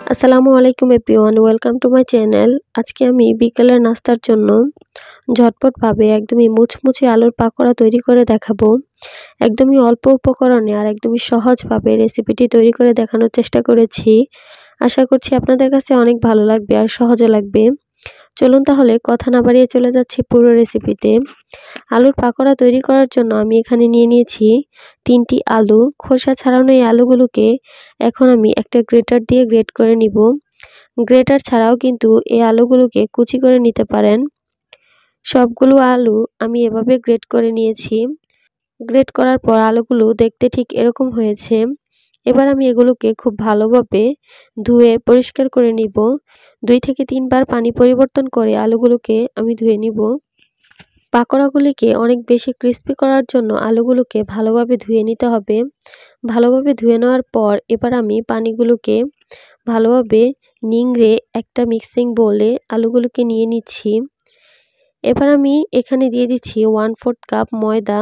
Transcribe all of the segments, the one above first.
আসসালামু আলাইকুম everyone, welcome to my channel. আজকে আমি বিকেলের নাস্তার জন্য ঝটপটভাবে একদমই মুচমুচে আলুর পাকোড়া তৈরি করে দেখাবো। একদমই অল্প উপকরণে আর একদমই সহজভাবে রেসিপিটি তৈরি করে দেখানোর চেষ্টা করেছি। আশা করছি আপনাদের কাছে অনেক ভালো লাগবে আর সহজও লাগবে। চলুন তাহলে কথা না বাড়িয়ে চলে যাচ্ছি পুরো রেসিপিতে। আলুর পাকোড়া তৈরি করার জন্য আমি এখানে নিয়ে নিয়েছি 3টি আলু। খোসা ছাড়ানো এই আলুগুলোকে এখন আমি একটা গ্রেটার দিয়ে গ্রেট করে নিব। গ্রেটার ছাড়াও কিন্তু এই আলুগুলোকে কুচি করে নিতে পারেন। সবগুলো আলু আমি এভাবে গ্রেট করে নিয়েছি। গ্রেট করার পর আলুগুলো দেখতে ঠিক এরকম হয়েছে। এবার আমি এগুলোকে খুব ভালোভাবে ধুয়ে পরিষ্কার করে নিব। 2 থেকে 3 বার পানি পরিবর্তন করে আলুগুলোকে আমি ধুয়ে নিব। পাকোড়াগুলিকে অনেক বেশি ক্রিস্পি করার জন্য আলুগুলোকে ভালোভাবে ধুয়ে নিতে হবে। ভালোভাবে ধুয়ে নেওয়ার পর এবার আমি পানিগুলোকে ভালোভাবে নিংড়ে একটা মিক্সিং বোলে আলুগুলোকে নিয়ে নিচ্ছি। এবার আমি এখানে দিয়ে দিচ্ছি 1/4 কাপ ময়দা,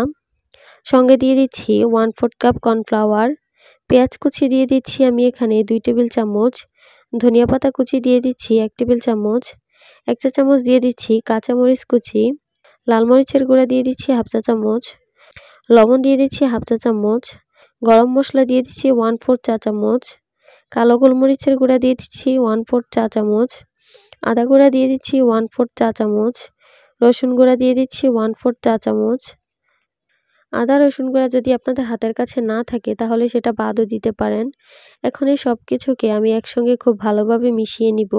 সঙ্গে দিয়ে দিচ্ছি 1/4 কাপ কর্নফ্লাওয়ার। পেঁয়াজ কুচি দিয়ে দিচ্ছি আমি এখানে 2 টেবিল চামচ, ধনিয়া পাতা কুচি দিয়ে দিচ্ছি 1 টেবিল চামচ, 1 চা চামচ দিয়ে দিচ্ছি কাঁচামরিচ কুচি, লাল মরিচের গুঁড়া দিয়ে দিচ্ছি 1/2 চা চামচ, লবণ দিয়ে দিচ্ছি 1/2 চা চামচ, গরম মশলা দিয়ে দিচ্ছি 1/4 চা চামচ, কালো গোলমরিচের গুঁড়া দিয়ে দিচ্ছি 1/4 চা চামচ, আদা গুঁড়া দিয়ে দিচ্ছি 1/4 চা চামচ, রসুন গুঁড়া দিয়ে দিচ্ছি 1/4 চা চামচ। আদা রসুন গুঁড়া যদি আপনাদের হাতের কাছে না থাকে তাহলে সেটা বাদও দিতে পারেন। এখন এই সব কিছুকে আমি একসঙ্গে খুব ভালোভাবে মিশিয়ে নিব।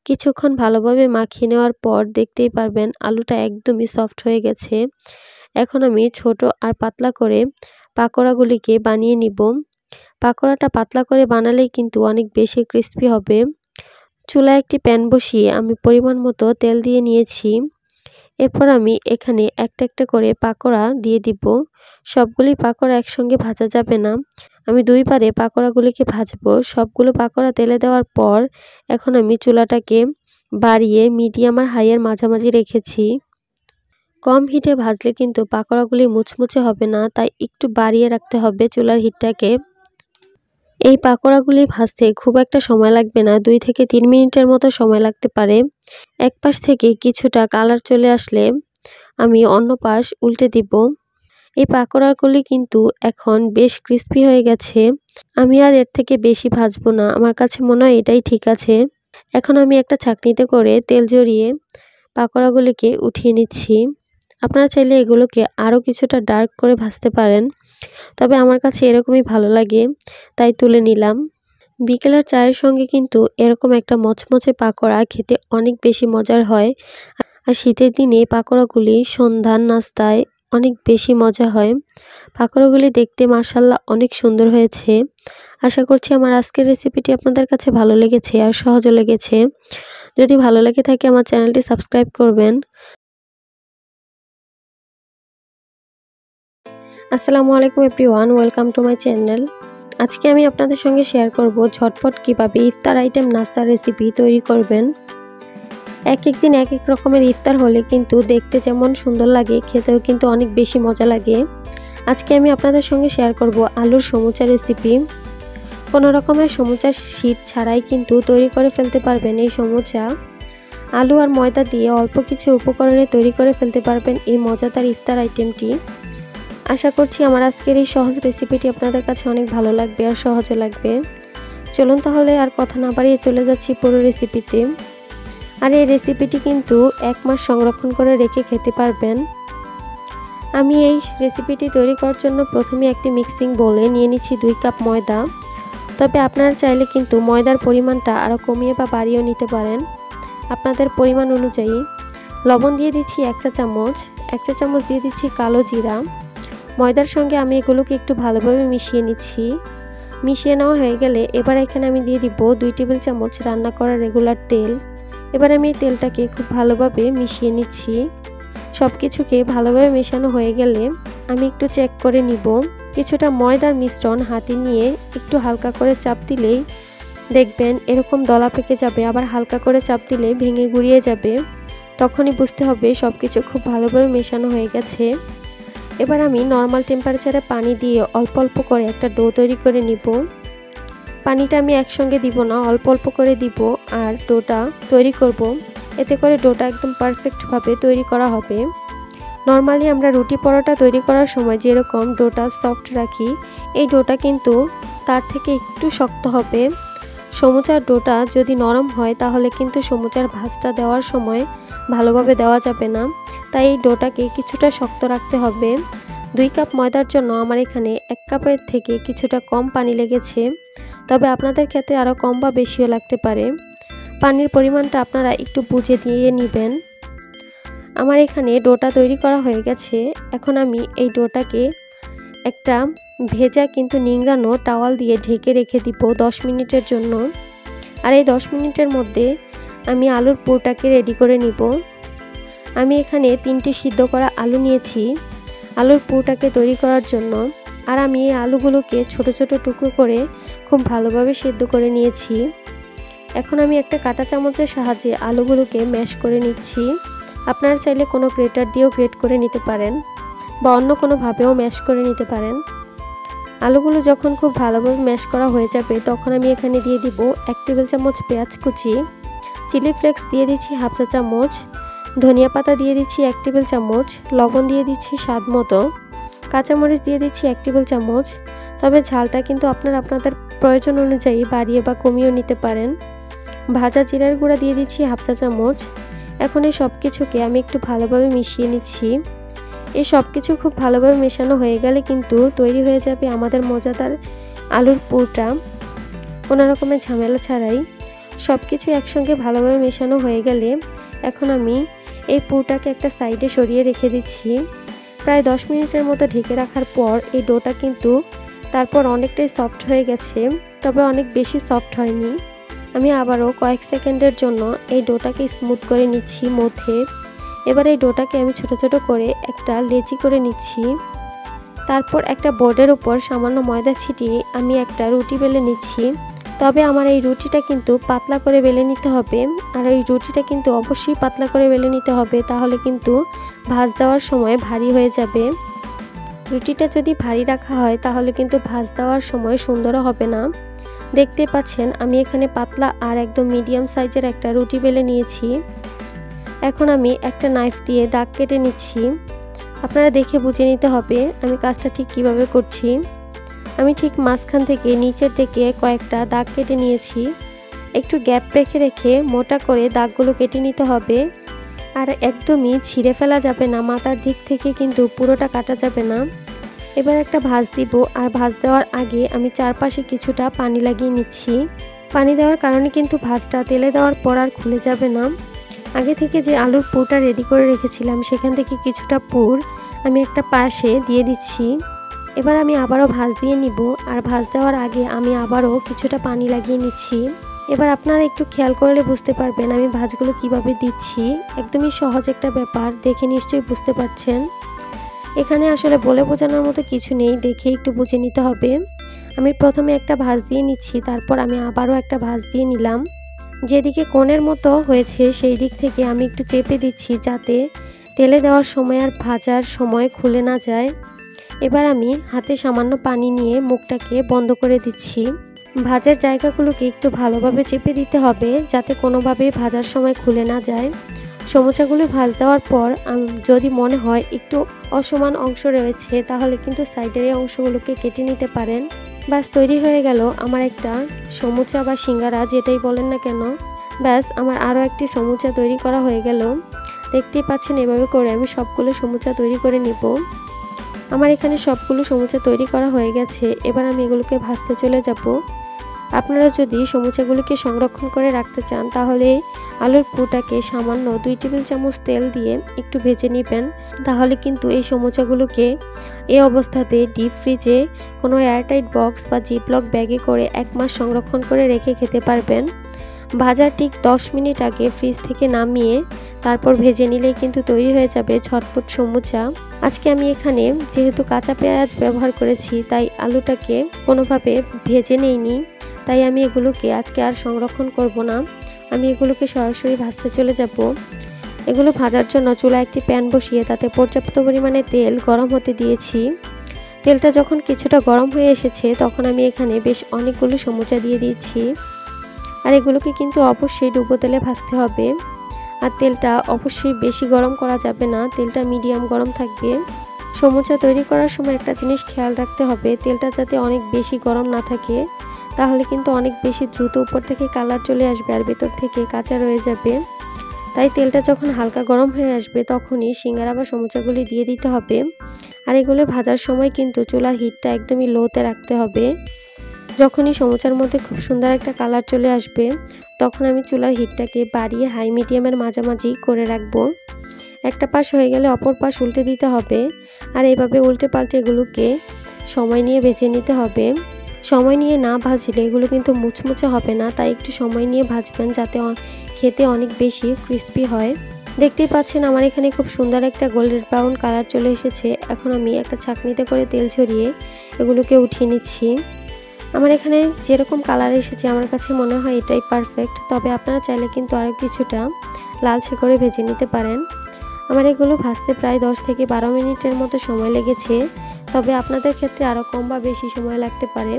কিছুক্ষণ ভালোভাবে মাখিয়ে নেওয়ার পর দেখতেই পারবেন আলুটা একদমই সফট হয়ে গেছে। এখন আমি ছোট আর পাতলা করে পাকোড়াগুলিকে বানিয়ে নিব। পাকোড়াটা পাতলা করে বানালেই কিন্তু অনেক বেশি ক্রিস্পি হবে। চুলায় একটি প্যান বসিয়ে আমি পরিমাণ মতো তেল দিয়ে নিয়েছি। এরপর আমি এখানে একটা একটা করে পাকোড়া দিয়ে দিব। সবগুলি পাকোড়া একসঙ্গে ভাজা যাবে না, আমি 2 বারে পাকোড়াগুলিকে ভাজবো। সবগুলো পাকোড়া তেলে দেওয়ার পর এখন আমি চুলাটাকে বাড়িয়ে মিডিয়াম আর হাইয়ের মাঝামাঝি রেখেছি। কম হিটে ভাজলে কিন্তু পাকোড়াগুলি মুচমুচে হবে না, তাই একটু বাড়িয়ে রাখতে হবে চুলার হিটটাকে। এই পাকোড়াগুলি ভাজতে খুব একটা সময় লাগবে না, 2 থেকে 3 মিনিটের মতো সময় লাগতে পারে। এক পাশ থেকে কিছুটা কালার চলে আসলে আমি অন্য পাশ উল্টে দিব। এই পাকোড়াগুলি কিন্তু এখন বেশ ক্রিস্পি হয়ে গেছে। আমি আর এর থেকে বেশি ভাজবো না, আমার কাছে মনে হয় এটাই ঠিক আছে। এখন আমি একটা ছাঁকনিতে করে তেল জড়িয়ে পাকোড়াগুলিকে উঠিয়ে নিচ্ছি। আপনারা চাইলে এগুলোকে আরও কিছুটা ডার্ক করে ভাজতে পারেন, তবে আমার কাছে এরকমই ভালো লাগে তাই তুলে নিলাম। বিকেলের চায়ের সঙ্গে কিন্তু এরকম একটা মচমচে পাকোড়া খেতে অনেক বেশি মজার হয়। আর শীতের দিনে পাকোড়াগুলি সন্ধ্যার নাস্তায় অনেক বেশি মজা হয়। পাকোড়াগুলি দেখতে মাশাআল্লাহ অনেক সুন্দর হয়েছে। আশা করছি আমার আজকের রেসিপিটি আপনাদের কাছে ভালো লেগেছে আর সহজও লেগেছে। যদি ভালো লেগে থাকে আমার চ্যানেলটি সাবস্ক্রাইব করবেন। আসসালামু আলাইকুম everyone, welcome to my channel. আজকে আমি আপনাদের সঙ্গে শেয়ার করব ঝটপট কিভাবে ইফতার আইটেম নাস্তার রেসিপি তৈরি করবেন। এক এক দিন এক এক রকমের ইফতার হলে কিন্তু দেখতে যেমন সুন্দর লাগে, খেতেও কিন্তু অনেক বেশি মজা লাগে। আজকে আমি আপনাদের সঙ্গে শেয়ার করব আলুর সমুচা রেসিপি। কোনো রকমের সমুচার শীট ছাড়াই কিন্তু তৈরি করে ফেলতে পারবেন এই সমুচা। আলু আর ময়দা দিয়ে অল্প কিছু উপকরণে তৈরি করে ফেলতে পারবেন এই মজাদার ইফতার আইটেমটি। আশা করছি আমার আজকের এই সহজ রেসিপিটি আপনাদের কাছে অনেক ভালো লাগবে আর সহজও লাগবে। চলুন তাহলে আর কথা না বাড়িয়ে চলে যাচ্ছি পুরো রেসিপিতে। আর এই রেসিপিটি কিন্তু 1 মাস সংরক্ষণ করে রেখে খেতে পারবেন। আমি এই রেসিপিটি তৈরি করার জন্য প্রথমে একটি মিক্সিং বোলে নিয়ে নিচ্ছি 2 কাপ ময়দা। তবে আপনারা চাইলে কিন্তু ময়দার পরিমাণটা আরও কমিয়ে বা বাড়িয়েও নিতে পারেন আপনাদের পরিমাণ অনুযায়ী। লবণ দিয়ে দিচ্ছি 1 চা চামচ, 1 চা চামচ দিয়ে দিচ্ছি কালো জিরা। ময়দার সঙ্গে আমি এগুলোকে একটু ভালোভাবে মিশিয়ে নিচ্ছি। মিশিয়ে নেওয়া হয়ে গেলে এবার এখানে আমি দিয়ে দিব 2 টেবিল চামচ রান্না করা রেগুলার তেল। এবার আমি এই তেলটাকে খুব ভালোভাবে মিশিয়ে নিচ্ছি। সব কিছুকে ভালোভাবে মেশানো হয়ে গেলে আমি একটু চেক করে নিব। কিছুটা ময়দার মিশ্রণ হাতে নিয়ে একটু হালকা করে চাপ দিলেই দেখবেন এরকম দলা পেকে যাবে, আবার হালকা করে চাপ দিলে ভেঙে গুঁড়িয়ে যাবে। তখনই বুঝতে হবে সব কিছু খুব ভালোভাবে মেশানো হয়ে গেছে। এবার আমি নর্মাল টেম্পারেচারে পানি দিয়ে অল্প অল্প করে একটা ডো তৈরি করে নিব। পানিটা আমি একসঙ্গে দিব না, অল্প অল্প করে দিব আর ডোটা তৈরি করব। এতে করে ডোটা একদম পারফেক্টভাবে তৈরি করা হবে। নর্মালি আমরা রুটি পরোটা তৈরি করার সময় যেরকম ডোটা সফট রাখি, এই ডোটা কিন্তু তার থেকে একটু শক্ত হবে। সমুচার ডোটা যদি নরম হয় তাহলে কিন্তু সমুচার ভাঁজটা দেওয়ার সময় ভালোভাবে দেওয়া যাবে না। তাই এই ডোটাকে কিছুটা শক্ত রাখতে হবে। 2 কাপ ময়দার জন্য আমার এখানে 1 কাপের থেকে কিছুটা কম পানি লেগেছে, তবে আপনাদের ক্ষেত্রে আরও কম বা বেশিও লাগতে পারে। পানির পরিমাণটা আপনারা একটু বুঝে দিয়ে নেবেন। আমার এখানে ডোটা তৈরি করা হয়ে গেছে। এখন আমি এই ডোটাকে একটা ভেজা কিন্তু নিংড়ানো টাওয়াল দিয়ে ঢেকে রেখে দিব 10 মিনিটের জন্য। আর এই 10 মিনিটের মধ্যে আমি আলুর পুরটাকে রেডি করে নিব। আমি এখানে 3টি সিদ্ধ করা আলু নিয়েছি আলুর পুরটাকে তৈরি করার জন্য। আর আমি এই আলুগুলোকে ছোট ছোট টুকরো করে খুব ভালোভাবে সিদ্ধ করে নিয়েছি। এখন আমি একটা কাঁটা চামচের সাহায্যে আলুগুলোকে ম্যাশ করে নিচ্ছি। আপনারা চাইলে কোনো গ্রেটার দিয়েও গ্রেট করে নিতে পারেন বা অন্য কোনোভাবেও ম্যাশ করে নিতে পারেন। আলুগুলো যখন খুব ভালোভাবে ম্যাশ করা হয়ে যাবে তখন আমি এখানে দিয়ে দিব 1 টেবিল চামচ পেঁয়াজ কুচি, চিলি ফ্লেক্স দিয়ে দিচ্ছি 1/2 চা চামচ, ধনিয়া পাতা দিয়ে দিচ্ছি 1 টেবিল চামচ, লবণ দিয়ে দিচ্ছি স্বাদ মতো, কাঁচামরিচ দিয়ে দিচ্ছি 1 টেবিল চামচ। তবে ঝালটা কিন্তু আপনারা আপনাদের প্রয়োজন অনুযায়ী বাড়িয়ে বা কমিয়েও নিতে পারেন। ভাজা জিরার গুঁড়া দিয়ে দিচ্ছি 1/2 চা চামচ। এখন এই সব কিছুকে আমি একটু ভালোভাবে মিশিয়ে নিচ্ছি। এই সব কিছু খুব ভালোভাবে মেশানো হয়ে গেলে কিন্তু তৈরি হয়ে যাবে আমাদের মজাদার আলুর পুরটা, কোনো রকমের ঝামেলা ছাড়াই। সব কিছু একসঙ্গে ভালোভাবে মেশানো হয়ে গেলে এখন আমি এই পুরটাকে একটা সাইডে সরিয়ে রেখে দিচ্ছি। প্রায় 10 মিনিটের মতো ঢেকে রাখার পর এই ডোটা কিন্তু তারপর অনেকটাই সফট হয়ে গেছে, তবে অনেক বেশি সফট হয়নি। আমি আবারও কয়েক সেকেন্ডের জন্য এই ডোটাকে স্মুথ করে নিচ্ছি মধ্যে। এবার এই ডোটাকে আমি ছোট ছোট করে একটা লেচি করে নিচ্ছি। তারপর একটা বোর্ডের উপর সামান্য ময়দা ছিটিয়ে আমি একটা রুটি বেলে নিচ্ছি। তবে আমার এই রুটিটা কিন্তু পাতলা করে বেলে নিতে হবে। আর এই রুটিটা কিন্তু অবশ্যই পাতলা করে বেলে নিতে হবে, তাহলে কিন্তু ভাঁজ দেওয়ার সময় ভারী হয়ে যাবে। রুটিটা যদি ভারী রাখা হয় তাহলে কিন্তু ভাঁজ দেওয়ার সময় সুন্দরও হবে না। দেখতে পাচ্ছেন আমি এখানে পাতলা আর একদম মিডিয়াম সাইজের একটা রুটি বেলে নিয়েছি। এখন আমি একটা নাইফ দিয়ে দাগ কেটে নিচ্ছি। আপনারা দেখে বুঝে নিতে হবে আমি কাজটা ঠিক কিভাবে করছি। আমি ঠিক মাঝখান থেকে নিচের দিকে কয়েকটা দাগ কেটে নিয়েছি। একটু গ্যাপ রেখে রেখে মোটা করে দাগগুলো কেটে নিতে হবে। আর একদমই ছিঁড়ে ফেলা যাবে না, মাথার দিক থেকে কিন্তু পুরোটা কাটা যাবে না। এবার একটা ভাঁজ দিব, আর ভাঁজ দেওয়ার আগে আমি চারপাশে কিছুটা পানি লাগিয়ে নিচ্ছি। পানি দেওয়ার কারণে কিন্তু ভাঁজটা তেলে দেওয়ার পর আর খুলে যাবে না। আগে থেকে যে আলুর পুরটা রেডি করে রেখেছিলাম সেখান থেকে কিছুটা পুর আমি একটা পাশে দিয়ে দিচ্ছি। এবার আমি আবারও ভাঁজ দিয়ে নিব, আর ভাঁজ দেওয়ার আগে আমি আবারও কিছুটা পানি লাগিয়ে নিচ্ছি। এবার আপনারা একটু খেয়াল করলে বুঝতে পারবেন আমি ভাঁজগুলো কিভাবে দিচ্ছি। একদমই সহজ একটা ব্যাপার, দেখে নিশ্চয়ই বুঝতে পারছেন। এখানে আসলে বলে বোঝানোর মতো কিছু নেই, দেখে একটু বুঝে নিতে হবে। আমি প্রথমে একটা ভাঁজ দিয়ে নিচ্ছি, তারপর আমি আবারও একটা ভাঁজ দিয়ে নিলাম। যেদিকে কোণের মতো হয়েছে সেই দিক থেকে আমি একটু চেপে দিচ্ছি যাতে তেলে দেওয়ার সময় আর ভাজার সময় খুলে না যায়। এবার আমি হাতে সামান্য পানি নিয়ে মুখটাকে বন্ধ করে দিচ্ছি। ভাজার জায়গাগুলোকে একটু ভালোভাবে চেপে দিতে হবে যাতে কোনোভাবেই ভাজার সময় খুলে না যায়। সমুচাগুলো ভাজ দেওয়ার পর যদি মনে হয় একটু অসমান অংশ রয়েছে তাহলে কিন্তু সাইডের এই অংশগুলোকে কেটে নিতে পারেন। ব্যাস তৈরি হয়ে গেল আমার একটা সমুচা বা সিঙ্গারা, যেটাই বলেন না কেন। ব্যাস আমার আরও একটি সমুচা তৈরি করা হয়ে গেল। দেখতেই পাচ্ছেন এভাবে করে আমি সবগুলো সমুচা তৈরি করে নিব। আমার এখানে সবগুলো সমুচা তৈরি করা হয়ে গেছে। এবার আমি এগুলোকে ভাজতে চলে যাব। আপনারা যদি সমুচাগুলিকে সংরক্ষণ করে রাখতে চান তাহলে আলুর পুরটাকে সামান্য 2 টেবিল চামচ তেল দিয়ে একটু ভেজে নেবেন। তাহলে কিন্তু এই সমুচাগুলোকে এই অবস্থাতে ডিপ ফ্রিজে কোনো এয়ারটাইট বক্স বা জিপলক ব্যাগে করে 1 মাস সংরক্ষণ করে রেখে খেতে পারবেন। ভাজার ঠিক 10 মিনিট আগে ফ্রিজ থেকে নামিয়ে তারপর ভেজে নিলেই কিন্তু তৈরি হয়ে যাবে ঝটপট সমুচা। আজকে আমি এখানে যেহেতু কাঁচা পেঁয়াজ ব্যবহার করেছি তাই আলুটাকে কোনোভাবে ভেজে নেইনি, তাই আমি এগুলোকে আজকে আর সংরক্ষণ করব না। আমি এগুলোকে সরাসরি ভাজতে চলে যাব। এগুলো ভাজার জন্য চুলায় একটি প্যান বসিয়ে তাতে পর্যাপ্ত পরিমাণে তেল গরম হতে দিয়েছি। তেলটা যখন কিছুটা গরম হয়ে এসেছে তখন আমি এখানে বেশ অনেকগুলো সমুচা দিয়ে দিচ্ছি। আর এগুলোকে কিন্তু অবশ্যই ডুবো তেলে ভাজতে হবে। আর তেলটা অবশ্যই বেশি গরম করা যাবে না, তেলটা মিডিয়াম গরম থাকবে। সমুচা তৈরি করার সময় একটা জিনিস খেয়াল রাখতে হবে, তেলটা যাতে অনেক বেশি গরম না থাকে, তাহলে কিন্তু অনেক বেশি দ্রুত উপর থেকে কালার চলে আসবে আর ভেতর থেকে কাঁচা রয়ে যাবে। তাই তেলটা যখন হালকা গরম হয়ে আসবে তখনই সিঙ্গারা বা সমুচাগুলি দিয়ে দিতে হবে। আর এগুলো ভাজার সময় কিন্তু চুলার হিটটা একদমই লোতে রাখতে হবে। যখনই সমুচার মধ্যে খুব সুন্দর একটা কালার চলে আসবে তখন আমি চুলার হিটটাকে বাড়িয়ে হাই মিডিয়ামের মাঝামাঝি করে রাখবো। একটা পাশ হয়ে গেলে অপর পাশ উল্টে দিতে হবে। আর এইভাবে উল্টে পাল্টে এগুলোকে সময় নিয়ে ভেজে নিতে হবে। সময় নিয়ে না ভাজলে এগুলো কিন্তু মুচমুচে হবে না, তাই একটু সময় নিয়ে ভাজবেন যাতে খেতে অনেক বেশি ক্রিস্পি হয়। দেখতেই পাচ্ছেন আমার এখানে খুব সুন্দর একটা গোল্ডেন ব্রাউন কালার চলে এসেছে। এখন আমি একটা ছাঁকনিতে করে তেল ঝরিয়ে এগুলোকে উঠিয়ে নিচ্ছি। আমার এখানে যেরকম কালার এসেছে আমার কাছে মনে হয় এটাই পারফেক্ট, তবে আপনারা চাইলে কিন্তু আরও কিছুটা লালচে করে ভেজে নিতে পারেন। আমার এগুলো ভাজতে প্রায় 10 থেকে 12 মিনিটের মতো সময় লেগেছে, তবে আপনাদের ক্ষেত্রে আরও কম বা বেশি সময় লাগতে পারে।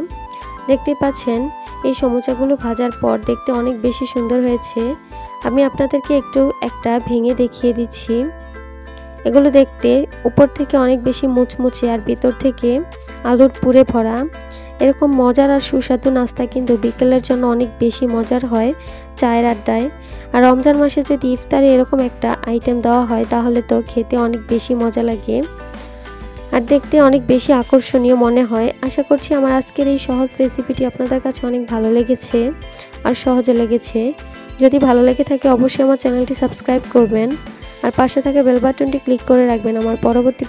দেখতেই পাচ্ছেন এই সমুচাগুলো ভাজার পর দেখতে অনেক বেশি সুন্দর হয়েছে। আমি আপনাদেরকে একটা ভেঙে দেখিয়ে দিচ্ছি। এগুলো দেখতে উপর থেকে অনেক বেশি মুচমুচে আর ভিতর থেকে আলুর পুরে ভরা। এরকম মজার আর সুস্বাদু নাস্তা কিন্তু বিকেলের জন্য অনেক বেশি মজার হয় চায়ের আড্ডায়। আর রমজান মাসে যদি ইফতারে এরকম একটা আইটেম দেওয়া হয় তাহলে তো খেতে অনেক বেশি মজা লাগে আর দেখতে অনেক বেশি আকর্ষণীয় মনে হয়। আশা করছি আমার আজকের এই সহজ রেসিপিটি আপনাদের কাছে অনেক ভালো লেগেছে আর সহজে লেগেছে। যদি ভালো লেগে থাকে অবশ্যই আমার চ্যানেলটি সাবস্ক্রাইব করবেন আর পাশে থাকা বেল বাটনটি ক্লিক করে রাখবেন আমার পরবর্তী